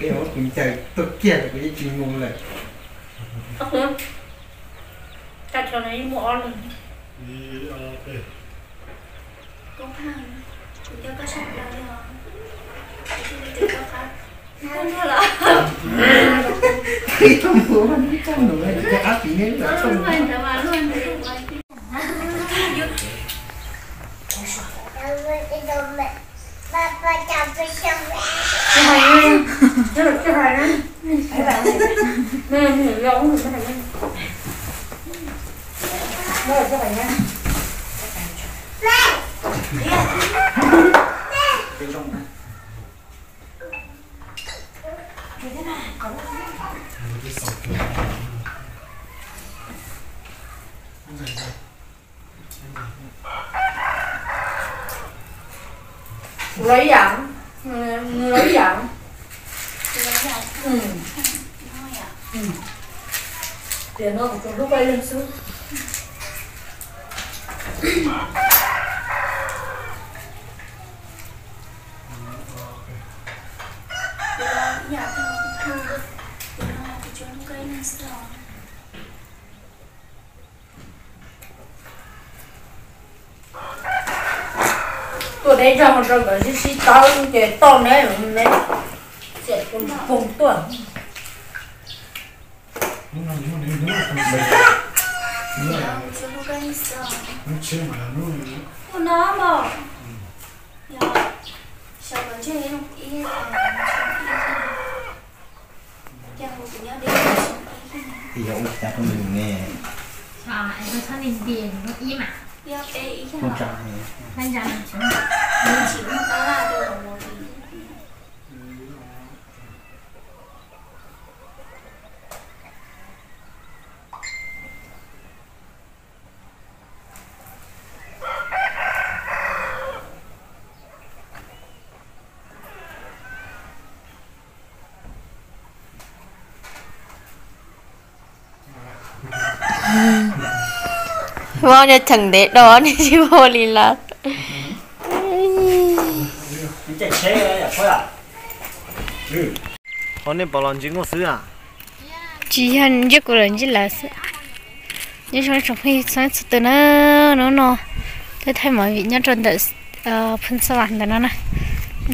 cái áo cũng chạy tốt kia là cái chuyện ngon này cắt cho này mua on công hàng chúng ta có sẵn là chúng ta có không nữa là khi không mua bánh trong đồ này cái áo chỉ nên là không phải là mà luôn ba chào với chồng cái này đó cái bạn này nè giống cái này đây cái này nha lấy dẫn lấy dẫn tiền nó cũng lúc bay lên xuống tôi đây cho một cái gì to cái to này này sẽ cùng tuần nó mà sao mà chơi không ý thì ông cha của mình nghe em cho nên tiền nó im à con trai nên rằng chúng mình chỉ một cái là được một Vô cho thằng để đó nên chỉ vô lì lạt chạy xe à thôi à hôm nay bảo lần chính có sứ à chỉ hơn giấc của lần chỉ là như trong trong khi sáng từ nó thế thay mọi vị nhớ trong đợt phân sao hoàn nó nè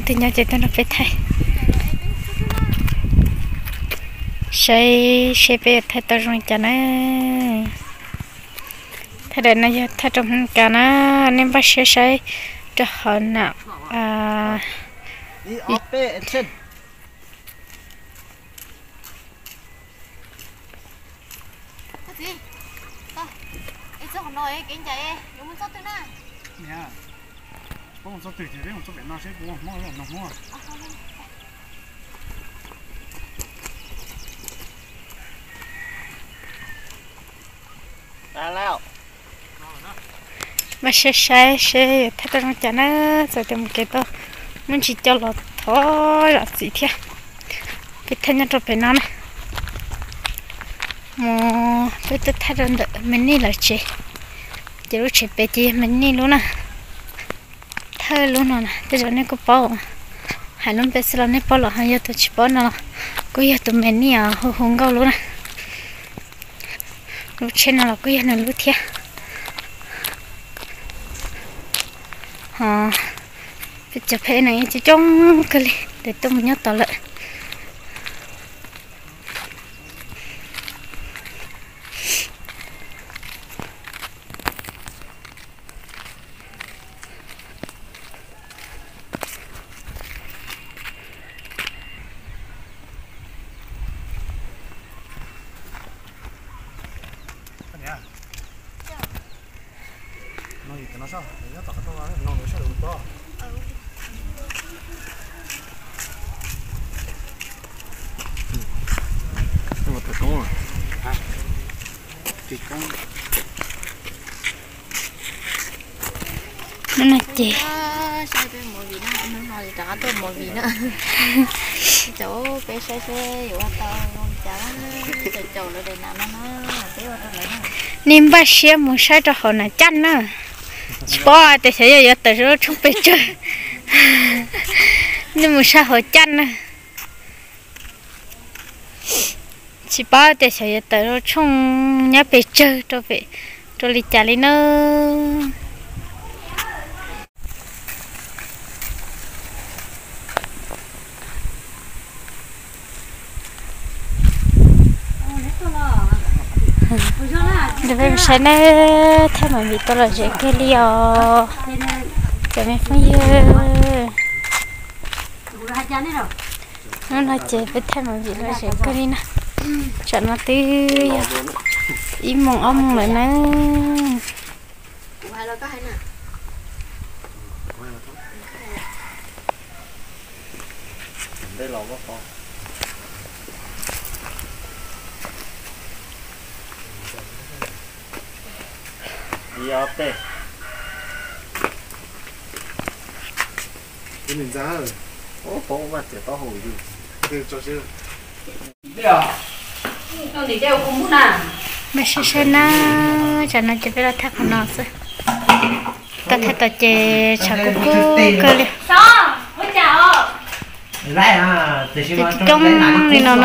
thì nhau chạy tới nó phải thay xây về thay tao trong cả này thay đến này thay trong cả nó nên bắt xây cho họ nào đi ốp bê trên cái gì to ấy sao còn nói cái chạy giống như sao thế nào nha có một số từ thì đấy một số biển nó sẽ mua ra lao mà xây thay tao trong cả nó rồi tìm cái đó muốn chỉ cho lọt thôi là gì thế cái thân nhân trong phải nó này mà tôi thay ra được mình đi là chị lúc chị bé chị mình đi luôn nè thay luôn nè tôi cho nên có bao hai luôn bé sẽ nên bao là hai giờ tôi chỉ bao nè có giờ tụi mình đi à không gạo luôn nè lúc trên là có giờ là lúc thế bây giờ phải này chỉ trong cái để tôi muốn nhớ tao lại nó gì nó sao nó tao nó sẽ được to nhưng mà thật đúng rồi thì con nó là chị sai tôi một vị nữa nó nói trả tôi một vị nữa chỗ bé xe rồi tao không trả chỗ rồi để nào nó cái vào đây nữa nên bắt xe muốn sai cho họ là chăn nữa bỏ để thấy giờ tới rồi không biết chơi nhưng mà sao họ chăn nữa chỉ bao để xài tới rồi chung nhá bị chơi cho đi trả đi nữa để về sáng nay theo mọi việc tôi là sẽ cái liều cho mình phải nó là chế với theo mọi việc là sẽ cái đi nè chọn nó tươi im mong ông lại nè đây là có con đi ở đây cái mình giá rồi ô phố mà chỉ có hồi đi từ cho chưa nó đi đeo cũng muốn à mà sẽ na cho nó chỉ biết là thắc nó sẽ ta thấy ta chơi chả có cơ li sao ôi chào lại à từ khi mà trong này nó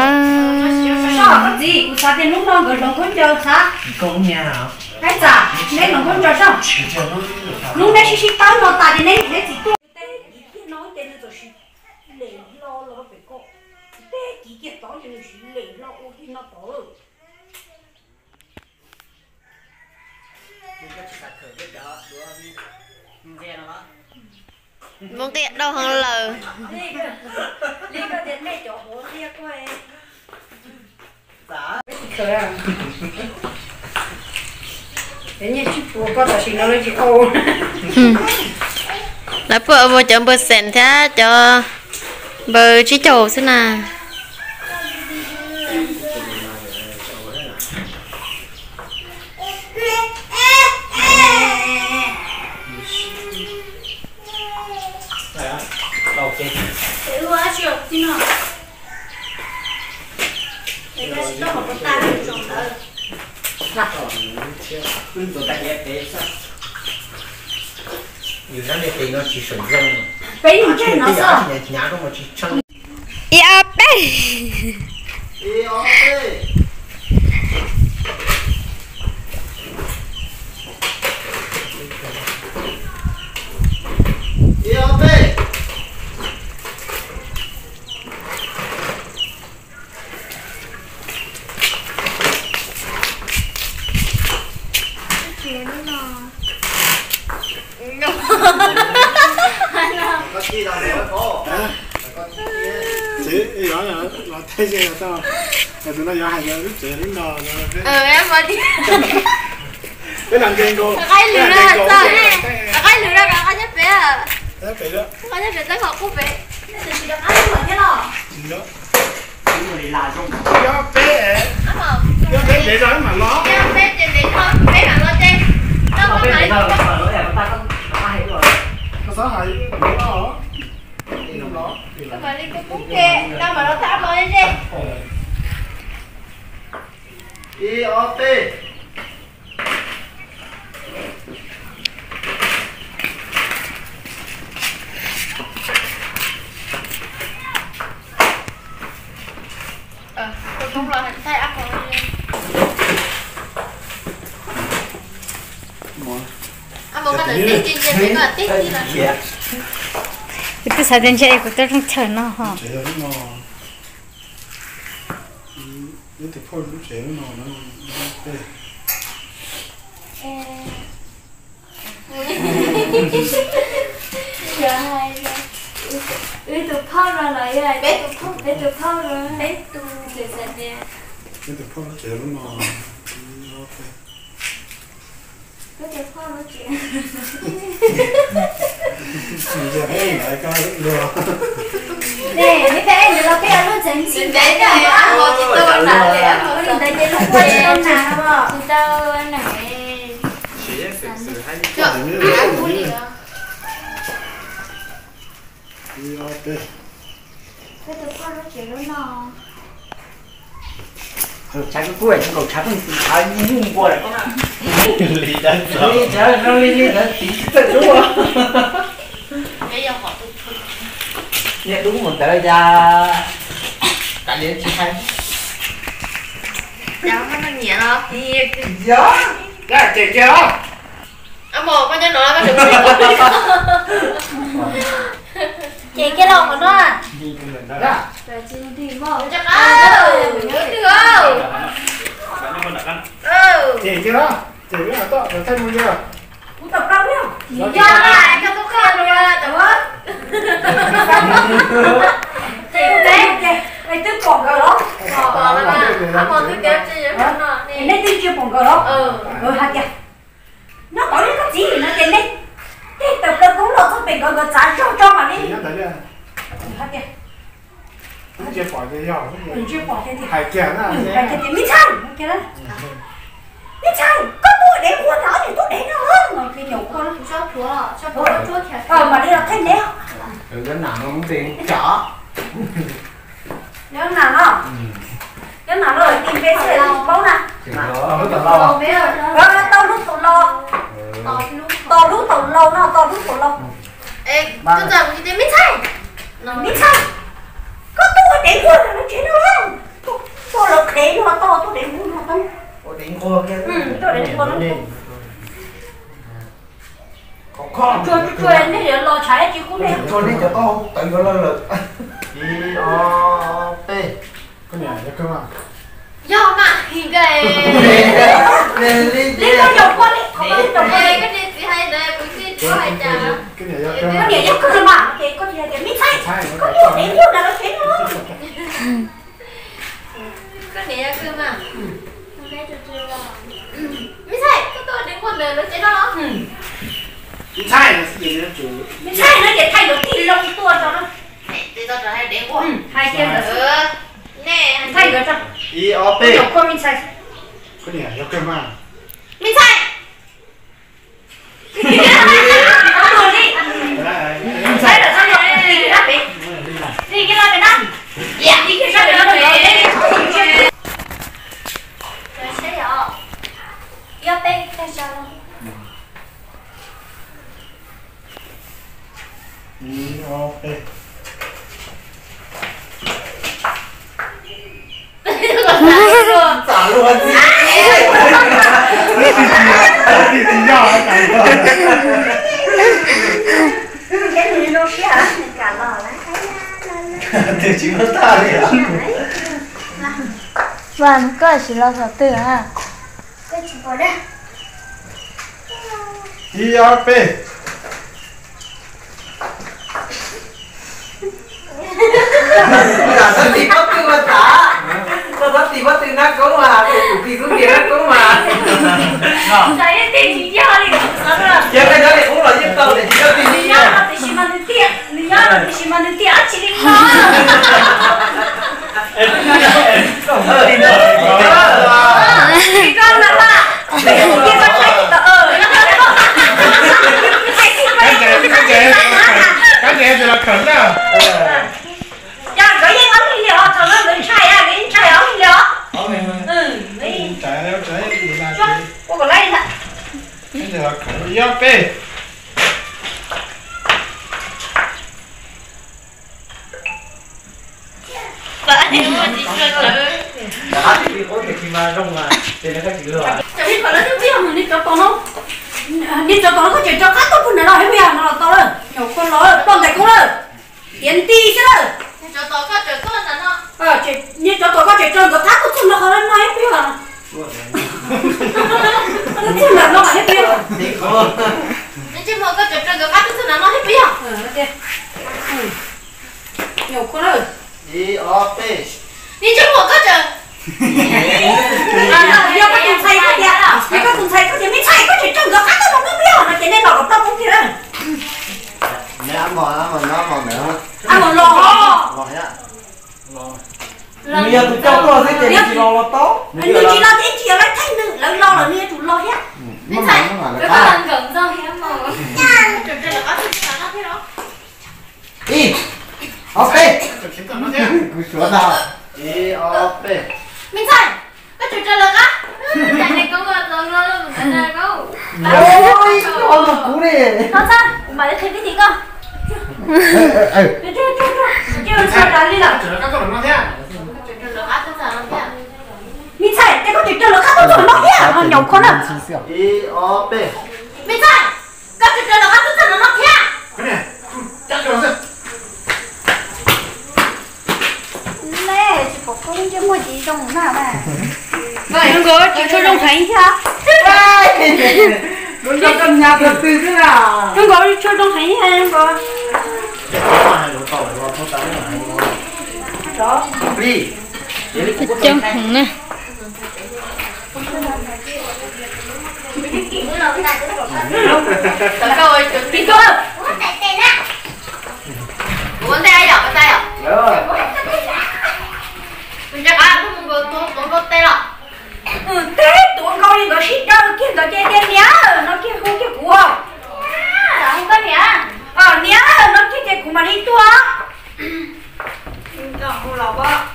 sao cái gì cũng sao thì lúc nó gọi nó cũng chờ sao cũng nhà hả cái啥nên nó cũng chờ sao lúc đấy chỉ tao nó tại nên để chỉ tôi nói tên là gì lệ lo nó phải có để chỉ cái đó thì nó lệ lo ô thì nó to muốn tiện đâu hơn lờ đi có tiền mẹ chỗ bố kia coi thế nhỉ chú bố có thể xin nó lên chị ô là bữa chọn bữa sèn thế cho bữa chỉ trầu thế nào nhiều lắm để tiền nó chỉ sử dụng bây giờ chơi nó sao nhà có một chỉ chân ya bé chị đó là thấy gì là sao là tụi nó giờ hai giờ chị đến đó em vào đi cái làm tiền cô cái lửa ra sao cái lửa ra cái nhất bé à thế phải đó cái nhất bé tới học cũng bé chỉ được ăn rồi thế nào gì đó người là trong do bé để đó mà nó bé trên để thôi bé hẳn lo trên nó có cái nói này là lỗi là ta có hay rồi nó xóa hại nó đó nó phải đi cái bún kia đâu mà nó thả vào lên đi tôi không lo hành thay áp vào lên à một cái đợt tiết trên cái mà tiết đi là cái sao đến chơi của tôi không chờ nó hả chị nó những cái phone của chị nó giờ hai bé tụt phao rồi lại rồi bé tụt phao rồi bé tụt để sạch nè những cái phone của chị nó bé tụt phao nói chuyện giờ hey lại coi rất nhiều nè mấy bé giờ là cái ăn nó chẳng xin bé này ăn một chút tôi là để ăn một tại vì nó quay đâu nào chị tao anh này chút ăn cú gì đó bé tụt phao nói chuyện đó nó trái cái cuối trong cầu trái mình ai nhung qua lại có nào lý đơn giản đi trái nó đi đã tí tự đúng không bây giờ họ nhận đúng một tờ ra cả đến chị hai cháu nó nhẹ nó gió ra chạy chưa một con cho nó có được chị cái lồng của nó à Rồi chị đi mò. chắc chị chưa đó chị biết là to rồi thay mua chưa Cũng tập đâu nhá. do là cho tôi khen rồi đúng không Chị đây tức còn rồi đó. còn tôi kêu chị nó Nên tôi chưa còn rồi đó. Rồi hả kìa. Nó có những cái gì nó tiền đấy. Thế tập tập cũng lột cho mình còn trả cho mà đi. chị nhắc tới chưa Hả kìa. không chưa bỏ cái giỏ Mình chưa bỏ thế thì. hải kèn à Hả kìa mi chăng. Kìa đó. Mi chăng. Có tôi để mua nó thì tôi để nó hơn. Rồi cái nhổ con. Cho bố chúa kìa. Mà đi là thanh đấy. đừng đến nào nó không tiền chỏ Nhớ nào nó. Nhớ nào rồi tìm về xe bóng nè. nó rất là lo Tao lúc tao lo. Tao lúc tao lâu nó tao lúc tao lâu. ê tôi giờ mình đi mít xay Mít xay. Có tôi để mua là nó chuyện nó không. Tôi là để nó to tôi để mua nó to. có điện khô kia Tôi để mua nó. còn khó Chưa anh ấy để lo trái chứ cũng đẹp. cho đi cho to tự nó lên lực đi o p cái nhà cho cơm à do mà thì cái Đi con nhậu con đi. Không có nhậu con đi. cái gì thì hay đây cũng khi có hay chả cái nhà cho cơm Có à gì chắc cơ mà. Có gì là cái mít xay. Có nhiều để mua là nó chuyện nó. có nghĩa cơ mà mít xay có tôi đến một lần nó chế đó sai là gì đó chủ Mít xay nó để thay đổi tí lông tua cho nó. thì tôi trở hay đến của Hai kia là nè thay đổi cho. đi o p Nhậu con mít xay. cái nhà cho cơm à mít xay Rồi đi. Xay là sao rồi? Đi cái đó đi. Đi cái đó để nó. Dạ đi cái đó để nó rồi đi. Rồi sẽ dọ. Yo pe cái sao đâu. đi o p xả luôn đi Cái gì luôn kia hả? Cả lò lá. từ chỉ có ta đi à Và nó có chỉ lo sợ tử à. Cái chỉ có đây. đi o p là nó tìm bất cứ mà thả nó tìm bất cứ nó cũng mà thì cũng kia nó cũng mà Đấy tiền chỉ cho đi. giờ cái đó thì cũng là giúp tao để chỉ có tìm đi nha Thì chỉ mà được tiền. Lý do là chỉ mà được tiền chỉ đi nó. Thì con là ba. Bây giờ kia bắt thấy thì tao cái gì thì là khẩn à Dạ, cái gì ông đi liệu, thằng nó người trai à, cái trai ông đi liệu. Đi. trái đâu trái gì là Cho, cô có lấy thật. cái gì là khẩn yo p vậy mà chỉ chưa tới đã thì có thể khi mà rong mà thì nó có chữ rồi Chẳng biết có lấy cái biết mà đi cho con không? Đi cho con có chuyện cho cắt tao cũng là hết bây giờ mà tao lên. Nhiều con nói, con này cũng lên. Tiến ti chứ đâu. cho tôi có chuyện con là nó Chuyện như cho tôi có chuyện trơn có cắt cũng nó không lên nói hết bây giờ. Nó cũng là nó hết bây giờ. đi con nhưng chứ mà có chuyện trơn có cắt cũng là nó hết bây giờ Ok. Nhiều con ơi. đi o p nhưng chứ mà có chuyện Do các thùng xay có kìa. Nếu các thùng xay có kìa, mới xay có chuyện trơn có cắt nó không biết là cái này bảo tao cũng kìa. mẹ ăn bò nó bò nữa Ăn một lò. bò nhá bây giờ tụi cháu có thấy tiền chỉ lo tốt Anh nuôi chỉ lo thế chỉ lấy thay nữ, lấy lo là nuôi chủ lo hết. nó mà Cái là con gần do hiếm mà. chuyện trơn là có chuyện là nó thế đó đi ok chính tao nó thế cứ sửa nào đi o p mình sai có chuyện trơn là cá cái này có lần lần cái này có ôi con một cú đi Nó sao? Mày đã thấy cái gì không? Chưa sao ra đi nào. các con nó thế chuyện trơn là cá tức là nó thế Mình xài cái con chỉ cho nó khác tôi rồi nó kia nó nhậu con à Y O B mình sai con chỉ cho nó khác tôi rồi nó kia cái này chắc rồi sao nè chỉ có con chứ mua gì trong nào mà vậy nó có chỉ cho đồng hành sao nó cho căn nhà thật sự thế nào nó có cho đồng hành hay nó có đó đi Trong hùng nè. Rồi, đi thôi. Muốn tay à? Tay à? rồi Mình chắc ăn không có tay rồi. thế tụi con đi nó xịt cho nó kia nó chơi đen nhá nó kia không kia của không có nhá nhá nó kia chơi của mà đi tua không làm quá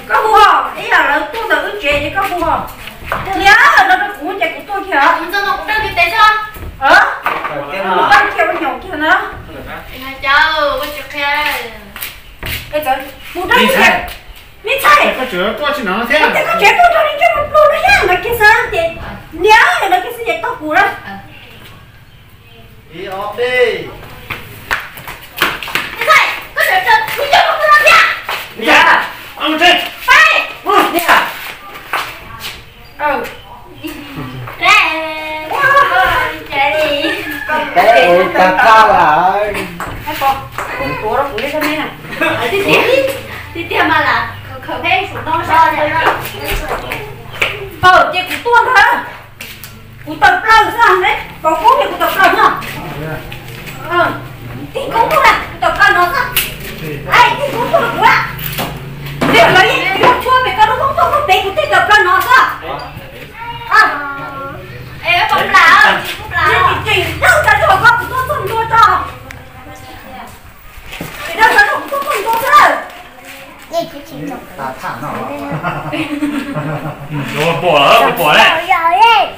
có phù hợp ý là nó tu được cái chuyện thì có phù hợp nhá nó cũng chơi của tôi kìa Mình cho nó cũng đang đi tay chưa? nó bắt kia nó nhậu kia nữa Hai cháu, cái chuyện kia. cái trời một đứa mi sai có chữa có chuyện nào thế cái chuyện tôi cho đi cho một lô nó nhá nó kia sao thì nhá nó kia sẽ tao của đó Y O B Cái này, có chuyện chân, đi cho nó ra kìa. dạ ăn trên Phải. đi à Ra. Chạy đi. cái cà cao là hai con của nó cũng đi cho nên này Đi mà là khởi phép xuống đó sao rồi đó. chị của tôi hả của tập lần sao đấy có cố thì của tập lần hả thì cũng tôi là tập lần nó sao ai thì cũng tôi là của ạ việc lấy gì không chua về cái nó không tôi không để của tập lần nó sao Ê, không là, không là. chị đâu ta cho con của tôi không tôi cho chị đâu ta không tôi không tôi sao ta thả nó Rồi bỏ đấy.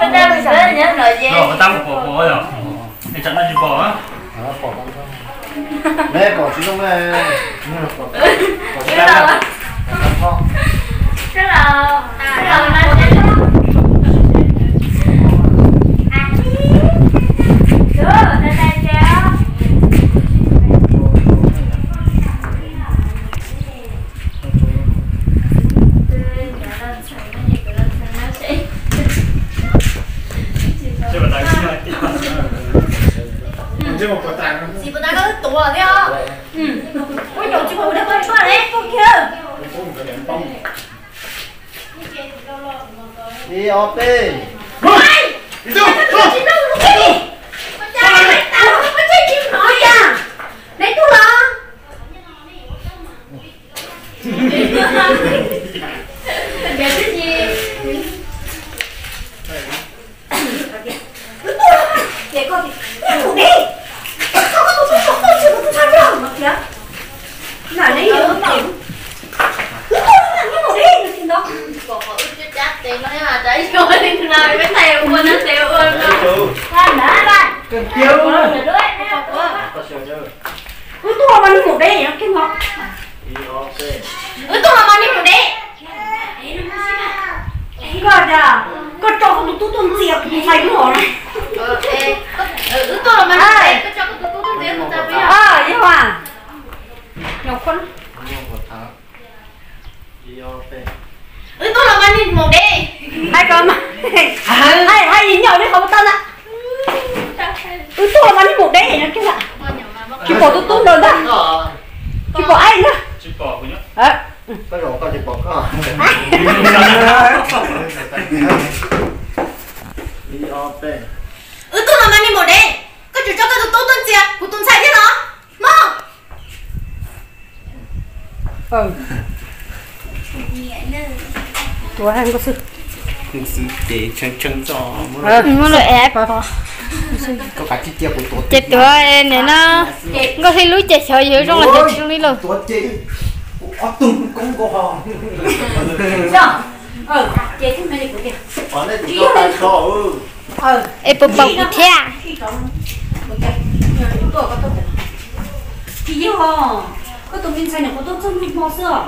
Bên đây mình sẽ nhớ lời gì? Rồi tao bỏ rồi. Để chặn nó chỉ bỏ á. bỏ đây bỏ chứ không này bỏ Chứ đâu? Chứ đâu? Chứ đâu nó chết. Đây đây kéo. Chứ mà tao chứ một quả tàng Chị vừa ta có tủ ở đây không? có nhiều chị của nó con cho đấy con kia Y O B chị đâu lúc đi con trai lấy tao nó có chơi chim nói à lấy tôi lo Giờ cái gì? để con thì lấy tôi đi sao có tôi chưa có tôi sao đâu mà kìa là lấy nhiều lắm tôi làm cái một đi thì nó Bỏ ức chứ chắc tiền nó mà chạy rồi thì nào mới theo quên nó theo quên nó. làm đã bạn cần tiêu cứ tôi mà đi một đi nó cái ngọt Y O B Tôi mà mang đi một đi. coi kìa con cho con tụt tụt diệp thì phải cái hổ này Tôi là mang đi. Tôi cho cái tôi tiền của tao bây giờ. vậy hòa nhỏ con Y O B Tôi là mang đi một đi. hai con mà hai nhìn nhau đi không tân ạ tôi mà đi một đấy nó cái là cái bộ tôi rồi đó cái bộ ai nữa Chỉ bỏ của nhá. cái rổ con thì bỏ có Y O B Tôi là mang đi một đi. Có chủ cho cái tôi tuần tiền của tuần sai thế đó. Mong. tôi ăn có sựคือซื้อเจ๊เชิงจอ Nó là ép. ก็ขายที่เจียบตัว Chết tụi này nó có khi lúa chạy sợ dữ trong là chạy xuống đi luôn. ตัวจริงอ๋อตุ้มกุ้งโกหก chị thích mày của kìa อ๋อเนี่ยตัวตายคอ Ê bập bập của thế à? tôi có tôi chị yêu hò có tụi mình sai này có tôi không biết mò sữa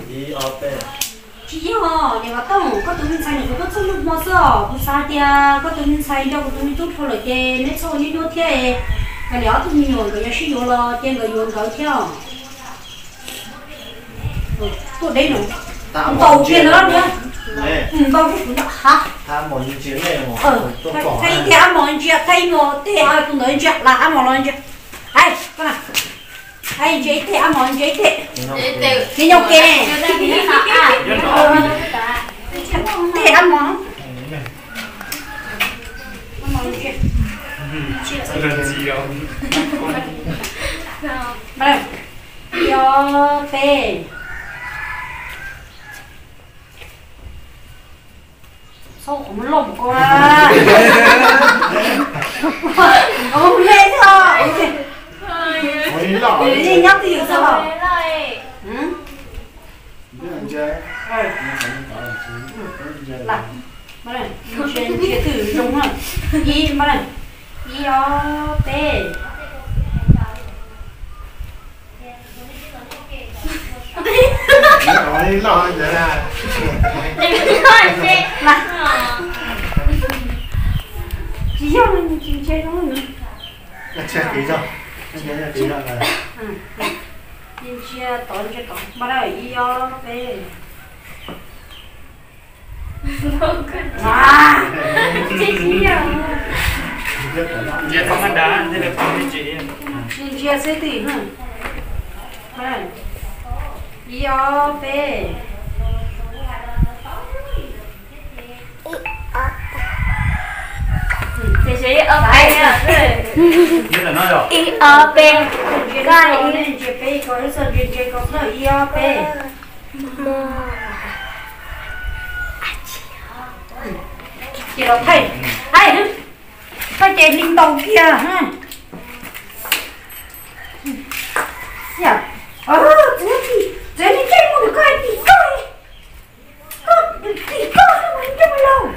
ý ở bên chỉ ho nếu mà tông có tụi mình xài được có tụi mình mua sữa có sao thì có tụi mình xài cho tụi mình chút thôi là cái nét số như nhau thế cái léo tụi mình nhồi cái sử dụng là trên cái dùng cái theo tôi đây nữa tàu kia nữa nhá tàu kia cũng hả tham một những chuyến này một thay thì ăn món chuyện thay một thì hai cũng nói chuyện là ăn món chuyện hay con nào hay chế thì ăn món chế thì cái nhau kè thì ăn món chuyện đây yo pe sao không lồng quá không lên thôi đi nhóc thì sao hả là mà này chuyện thử đúng không đi mà này yo pe nói lo vậy là chỉ cho mình chỉ chơi đó nữa chơi tí rồi chơi tí rồi là nhìn chia tốn mà đây yo pe Chị không ăn đá, thế là không đi chị. nhìn chia sẽ tỷ nữa mà đây yo pe Chị ở đây nha. Như là nói rồi. I ở bên gai lên chế pe có sự chuyện chế có sự yo pe chị đọc thầy thầy chế linh đầu kia ha dạ thế thì chơi một cái thì coi thì coi không anh cho lâu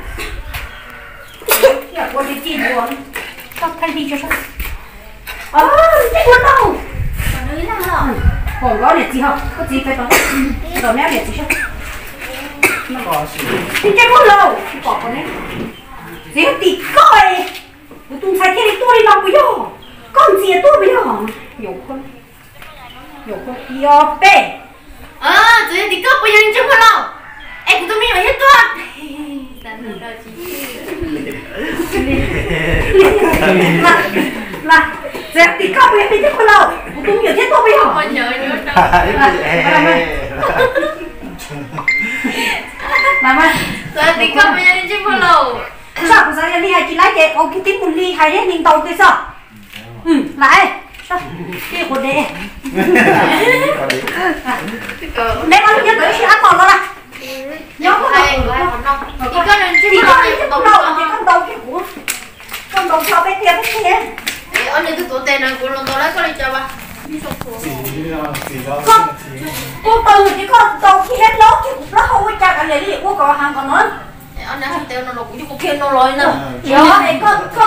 dạ qua đi chị buồn các thầy đi cho sao chơi một lâu còn có để gì không có gì phải tao rồi mẹ để gì chứ nó có gì thì chơi một lâu bỏ con đấy gì thì coi tôi sai thế này tôi đi làm bây giờ con gì tôi bây giờ nhiều con yo pe chị thì có bây giờ chưa có đâu em cũng tôi mới hết tuần là dẹp thì có bây giờ đi chứ con đâu tôi nhiều thế tôi bây giờ con nhớ mà chị thì có bây giờ chưa có đâu sao cũng sao đi hay chỉ lấy cái ông cái tiếp một ly hay đấy mình tàu cái sao lại sao cái của đệ để con nhớ tới ăn còn rồi là nhớ con đâu chị có nên chứ thì con đầu cái của con đầu cho bé kia anh như tôi tên này của lần đó lấy có đi cho ba cô từ thì con đầu khi hết lót chứ nó không có chặt cái gì cô có hàng còn nữa anh đã theo nó cũng như một kia nó rồi nè đó thì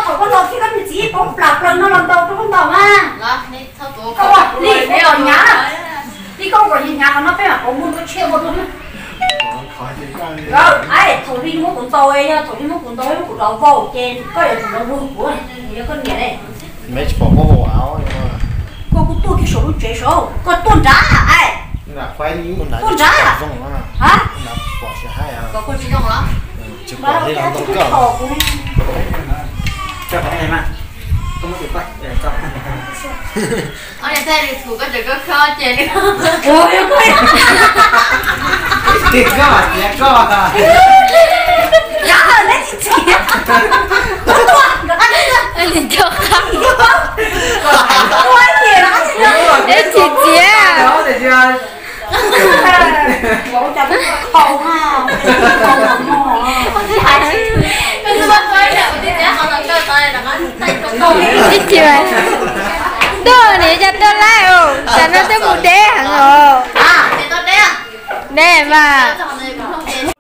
con lột khi con chỉ con plak lần nó làm đầu cho con đầu mà là đi theo tổ con đi ở nhà đi con ở nhà con nó phải là con muốn có treo một luôn rồi ai thổi đi mua cuốn tôi nha thổi đi mua cuốn tôi cuốn đầu vô trên có ở cuốn đầu vương của này con nhẹ này mấy chỉ bỏ bộ áo nhưng mà con cũng tôi cái số luôn chế số con tuôn giá ai là khoai đi con tuôn giá hả hả là bỏ chỉ hai à có con chỉ dùng lắm chỉ bỏ đi làm tổng cộng cho các em ạ không có được vậy để cho anh này theo đi thử cái gì có khó chơi đi ôi ơi thì có dạ lấy chị chị anh liền cho khóc ôi gì đó để chị chị đó để cho bố chồng không ha cái thứ bắt tới là cái gì họ làm cho tay là anh tay con đi chị ơi đó này cho tôi lại cho nó tới một đế hẳn rồi thì tôi đấy à để mà chọn này cũng không tiền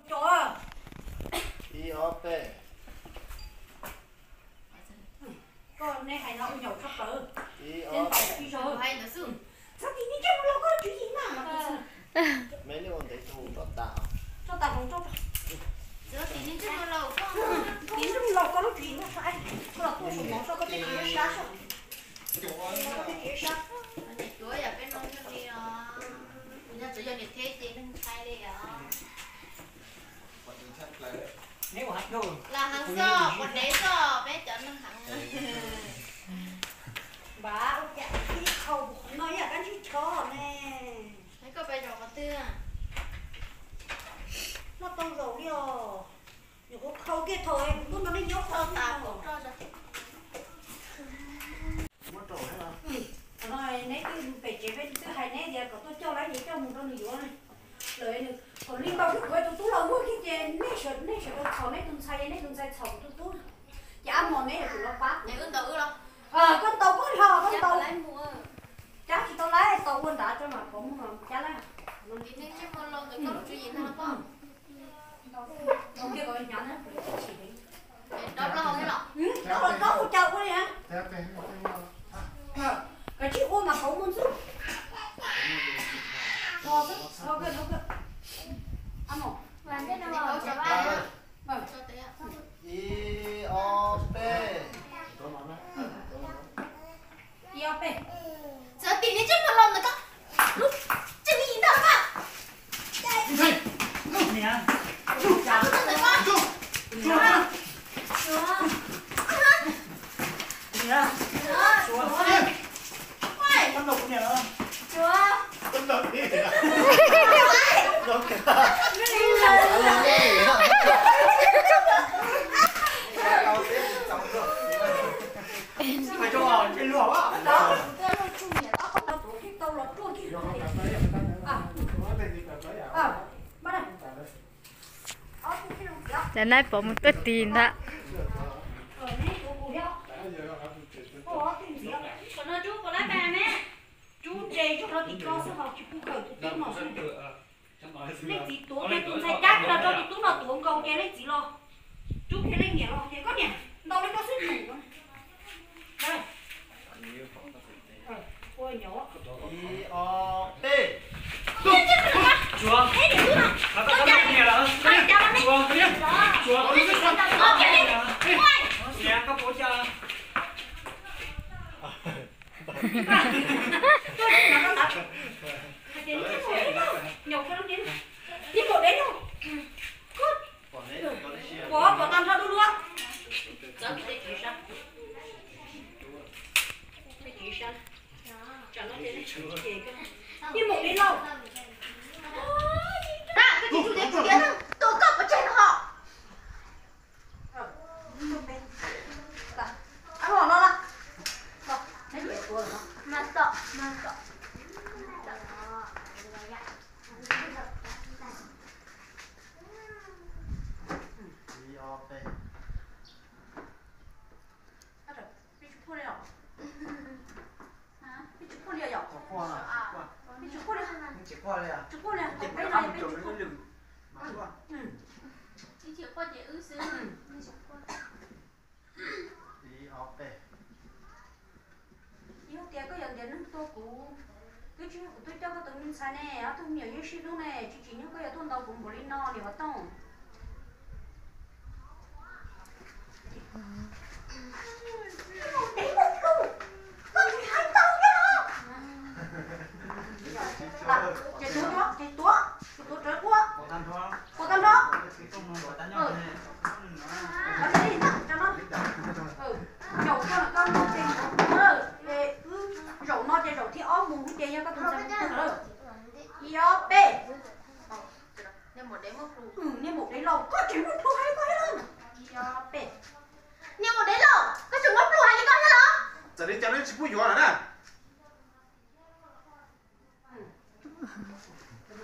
con này hay lâu nhậu sắp tới hay nữa xương sao thì đi chơi lâu có chuyện gì mà mấy đứa còn thấy thủ cho tạo không cho giờ tí nên chứ mà lâu không tí nó lâu có lúc gì nó phải là tôi dùng món sao có cái gì sát sao chúa giờ cái nón cho đi nó bây giờ nhiệt thế thì nó thay đi à nếu mà hát luôn là hàng sò còn đế sò bé chọn nó hàng bà cái khâu nói là cái chú chó nè mấy có bây giờ có tư nó tông dầu đi rồi nhưng có khâu kia thôi lúc nó nhóc tao khâu tao cũng cho được mất rồi hả nói nãy cái phải chế bên cái hai nãy giờ có tôi cho lấy gì cho một con nhiều này rồi còn liên bao cái quay tôi là mua cái gì nãy sợ tôi thầu nãy tôi say thầu tôi chả mòn nãy là tụi nó bắt này ươn tàu đâu con tàu con hò con tàu lấy mua chắc chỉ tao lấy tàu con đã cho mà cũng mà chả lấy tí nên chứ mà lâu rồi có lúc chuyện gì nó không không kia gọi nhắn á đâu là không lọ đó là có một chậu thôi hả thế cái chị ôm mà không muốn giúp rồi cái ăn không Và thế nào có mà cho ba bé cho té I O P yêu pe giờ tí nên chứ mà lâu rồi có lúc chứ gì đâu mà nè chào nó rồi con chúa con đục nè con đợt đi mày cho trên lửa á đó cái nó chung nhẹ đó không đâu cái tàu là chua cái bắt đây giờ nay bỏ một cái tiền đó còn nó chú còn lá bà nè chú chê cho nó thì con sẽ học chú cũng khởi tụi tiếng màu xanh lấy gì tuống cái tuống sai chắc là cho thì tuống là tuống câu cái lấy gì lo chú cái lấy nhẹ lo thì có nhẹ đâu lấy có xích đủ đây ôi nhỏ I O P chúa nó có cái nè đó chúa chúa có cái con nè có bố cho nhậu cái nó đến đi bộ đến không có tao ra luôn luôn giờ cái gì sao chẳng nó đến đi bộ đến đâu cái gì chủ đề tôi cặp ở trên họ ăn hòn nó là nó dễ của nó mà sợ I O P biết chú cô đi đâu biết chú cô đi đâu qua à biết chú cô đi chỉ qua đây à chú cô đi chỉ bây phải giờ ăn biết kiểu chú nó đừng mà qua chị chịu qua để ư xứ I O P yêu tiền có dần dần tôi cũ tôi cho cái tụi mình xài nè tôi nhiều như ship luôn nè chỉ những cái tôi đâu cũng bỏ đi no để hoạt động chạy túa trở quá có tan thôi có tan đó cái công nó tan nhau này ở đây cho nó dầu cho là con nó trên dầu nó trên dầu thì ốm mùng cái nha các bạn xem rồi yo p nên một đếm một phù nên một đấy lâu có chuyện một thu hay có hơn yo p nên một đếm lâu có chừng mất phù hay cái con đó giờ đi cho nó chỉ bùi gió nè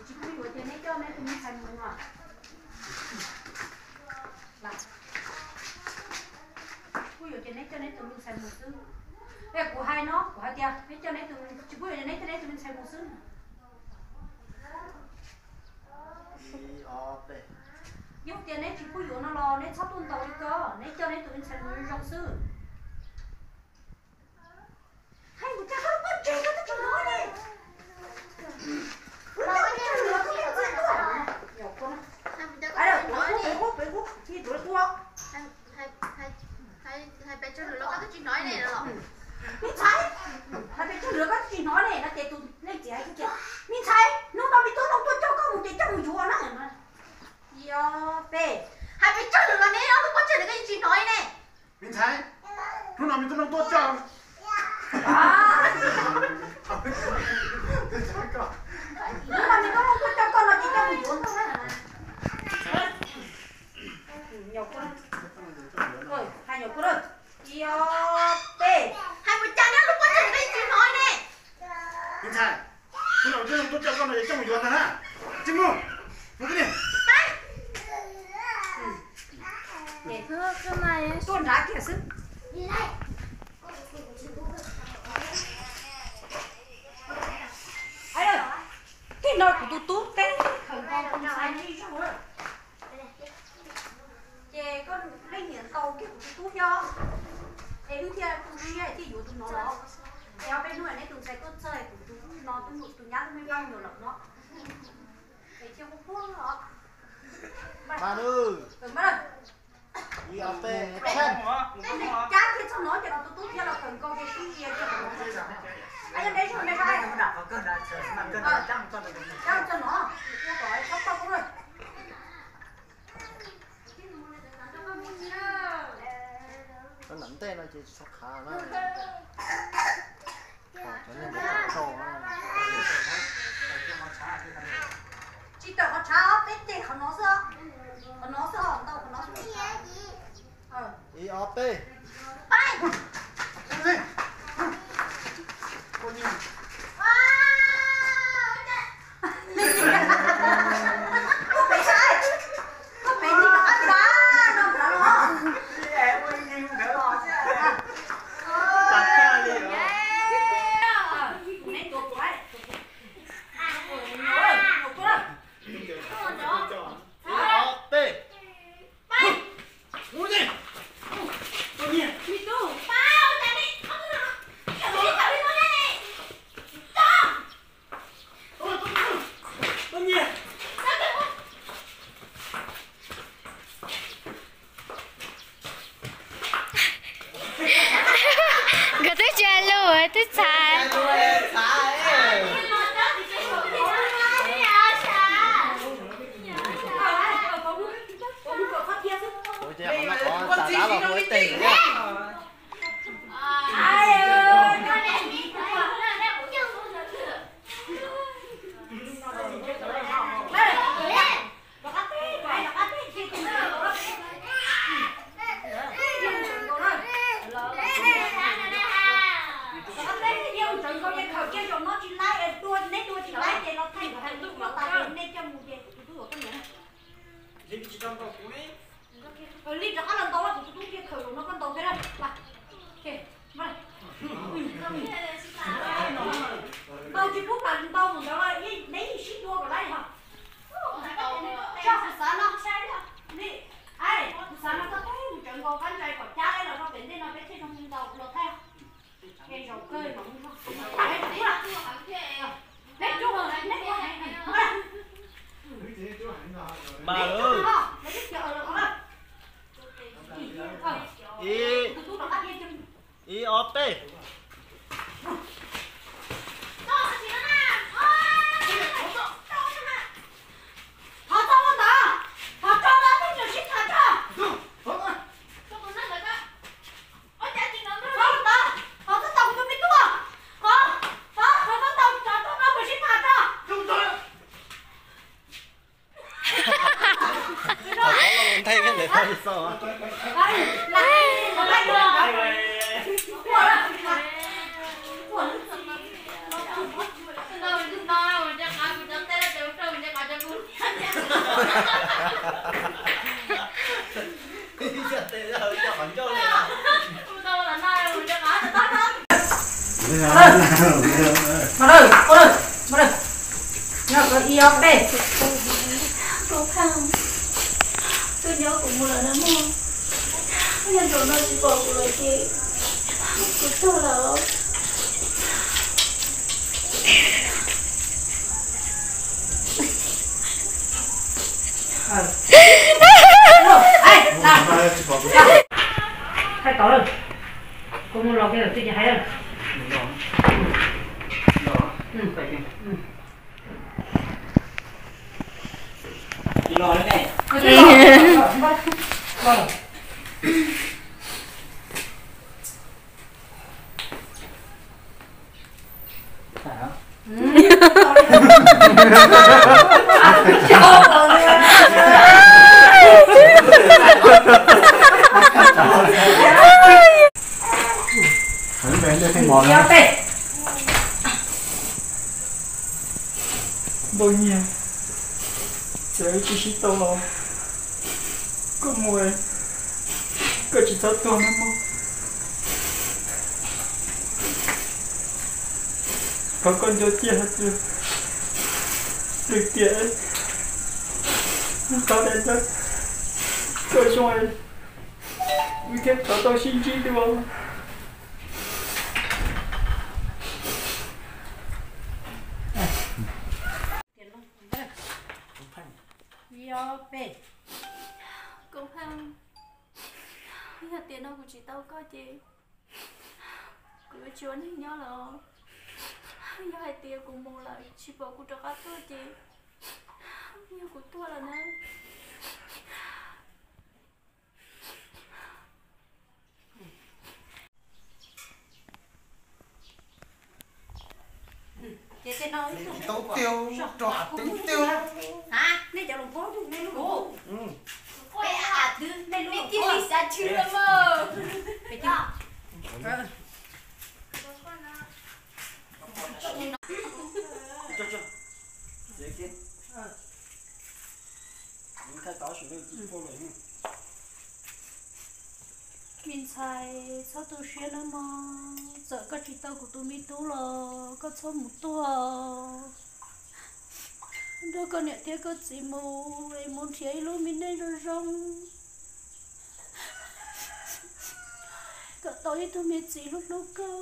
chỉ có điều tiền này cho nên tụi mình thành mình à có điều tiền này cho nên tụi mình thành một xứ cái của hai nó của hai tia nên cho nên tụi mình chỉ có điều này cho nên tụi mình thành một xứ I O P nhưng tiền này chỉ có điều nó lo nên sắp tuần tàu đi cơ nên cho nên tụi mình thành một rong xứ hay một cha không có chuyện đó tụi nó đi được cái gì nói này nó để tụi lên chị ấy chứ mình thấy nó đâu bị tôi cho con một cái trong chùa nó mà yo về hai bên chơi được là nè nó có chơi được cái gì nói này mình thấy lúc nào mình tôi tốt cho à lúc nào mình tôi cho con nó chỉ trong chùa thôi á nhiều con rồi hai nhiều con rồi yo về hai bên chơi nó lúc có chơi được cái gì nói này mình thấy lúc nào tôi tốt cho con nó trong chùa hả chứ không một cái gì 그 말이야. 또 라켓은? 아유, cái nồi của tú té khẩn con không sai đi sao rồi? Chè con lấy nhện tàu cái của tú cho. Em lúc kia tú đi thì dụ tụi nó đó. Em bên nuôi này tụi sai tốt chơi của tú nó tụi một tụi nhát mới văng nhiều lắm nó. Để chưa có phun nó. Bạn ơi. Bắt đầu. Đi ở bên Chắc cái trong nó thì nó tốt theo là phần con cái gì cho anh em đấy cho mày cái này đặt vào cân đặt mà cân đặt trăm cho được cho nó rồi sắp xong cũng rồi nó nắm tên nó chỉ sắp khá nó nó bị sâu chỉ tao có cháo tết tết không nó sao tao không nó đi ở bên bay con như có phải sai có phải đi nó ăn đá nó em ơi nhưng đỡ lo chứ đặt ra đi nên tôi quay Gak tuh jalur, itu cah. con trả vào cuối tỉnh Lý rõ lần tao là tụi kia khởi nó con tàu thế này là kìa mà tao chỉ lúc là tao một đó là lấy ship đua vào đây hả cho sáng nó đi ai sáng nó có thấy một trận cầu cánh tay của cha đây là nó đến đây nó biết thế trong tàu lột theo cái dầu cơi mà không đấy đúng là đấy chú rồi đấy bà ơi ý ốp đi thay cái để thay sao á Mà đây, con ơi, mà đây. Nhớ có y ốc đây. Khó khăn. Tôi nhớ cũng một lần lắm không? Nhưng rồi nó chỉ bỏ của lời chị. Cứ thơ là Hai tỏ rồi. Cô muốn lọc cái ở trên nhà hay không? Phải kìa. Đi lo đấy này. Lo. Phải không? Về đây thấy mòn lắm. Đôi nhiên chơi chỉ tao lo có mùi có chỉ tao tôi nó mua có con cho chia hết chưa được tiền tao đến đó tôi rồi vì thế tao xin chi được không Cũng không. Bây giờ tiền đâu của chị tao có chị. Cứ chuồn hình nhau là giờ hai tiền cùng mua lại chị bảo của cho các tôi chị. Nhiều của tôi là nó. Chị sẽ nói Tấu tiêu, trọt tính tiêu. hả? Nên cho đồng phố luôn, nên luôn. Ôi à, thứ này luôn. Đi đi xa chưa mà. Phải chưa? dễ kia những cái tao sử dụng chỉ vô lượng Mình xài sao tôi xuyên lắm mà sợ có chị tao của tôi mi tú là có số một tua đó con nhận thấy có gì mù em muốn thấy luôn mình đây rồi rong cậu tối tôi biết gì lúc đâu cơ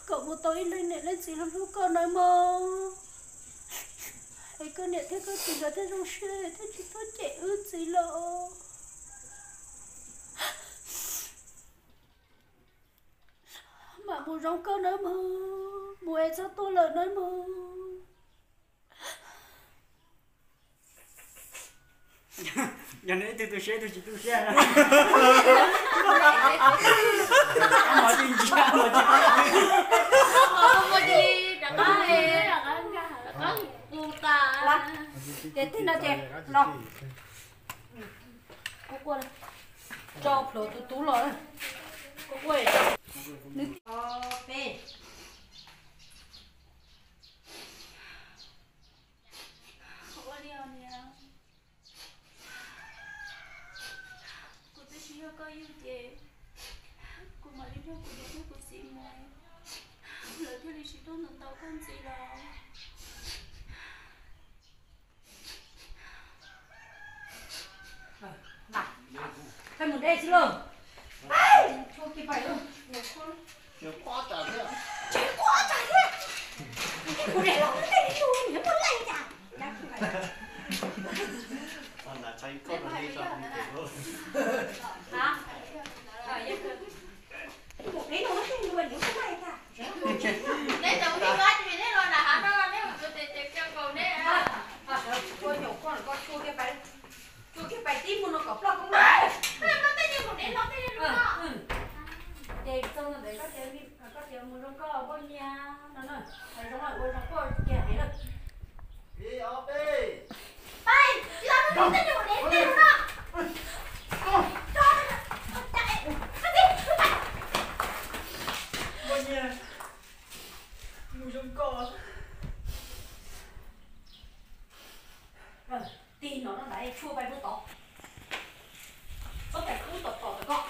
cậu một tối lên này lên gì lúc con nói mơ ấy con nhận thấy có gì là thế rong xe thế chị tôi trẻ ướt gì lộ mà mùa rong con nói mơ mùa em sao tôi lời nói mơ nhà này tôi sẽ mà đi cha mà đi đã có hề đã có buồn ta Để tin nó chè, lo. cô qua đây cho phở tôi tú rồi cô quay Bê. cô qua đi ông nha cô tôi chỉ có yêu chị cô mà đi đâu cô đi đâu cô xin mày lời theo lý chỉ tôi nằm tao con gì đâu Thay một đây chứ lờ. Cho cái bài luôn. Chưa quá trời thế ạ. Cô để lòng cái đi luôn, nhớ muốn lấy chả. Còn là cháy con nó đi cho không thể luôn. Hả? Một đấy nó cái luôn, nhớ không lấy chả. đấy tao đi bắt vì đấy rồi là hắn nó nếu mà tôi tiền cho cầu đấy Cô nhỏ con chua cái bài tim của nó có plug không đấy. nó tới như một đến nó tới như nó Để xong rồi để có tiền một trong có bao nhiêu nó nói phải trong lại quên trong có kìa hết rồi. Đi ở đây. bay chứ nó tới như một đến tới nó bao nhiêu mua trong co Rồi, tin nó lại chua bài bút tỏ. Có phải cứ tỏ phải có.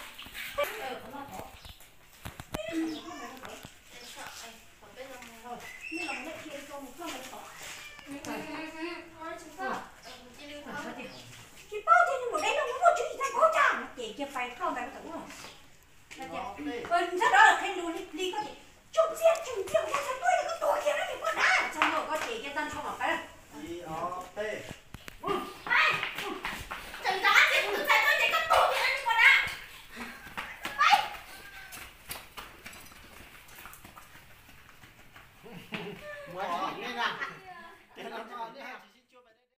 Không nó tỏ. Nhưng mà mẹ kia cho một con tỏ. Chị bao thế nhưng mà đấy nó muốn chuyện gì có chả. Chị kia phải không phải tủ rồi. Rất đó là khen luôn đi có chị. Trộm riêng nó sẽ nuôi được cái tuổi kia nó thì con đã. Xong rồi có chị kia tân xong rồi cái này. Đi ở đây. chẳng giá gì cũng phải tôi chỉ có tủ thì ăn qua đã bay mua này nè cái nó to đấy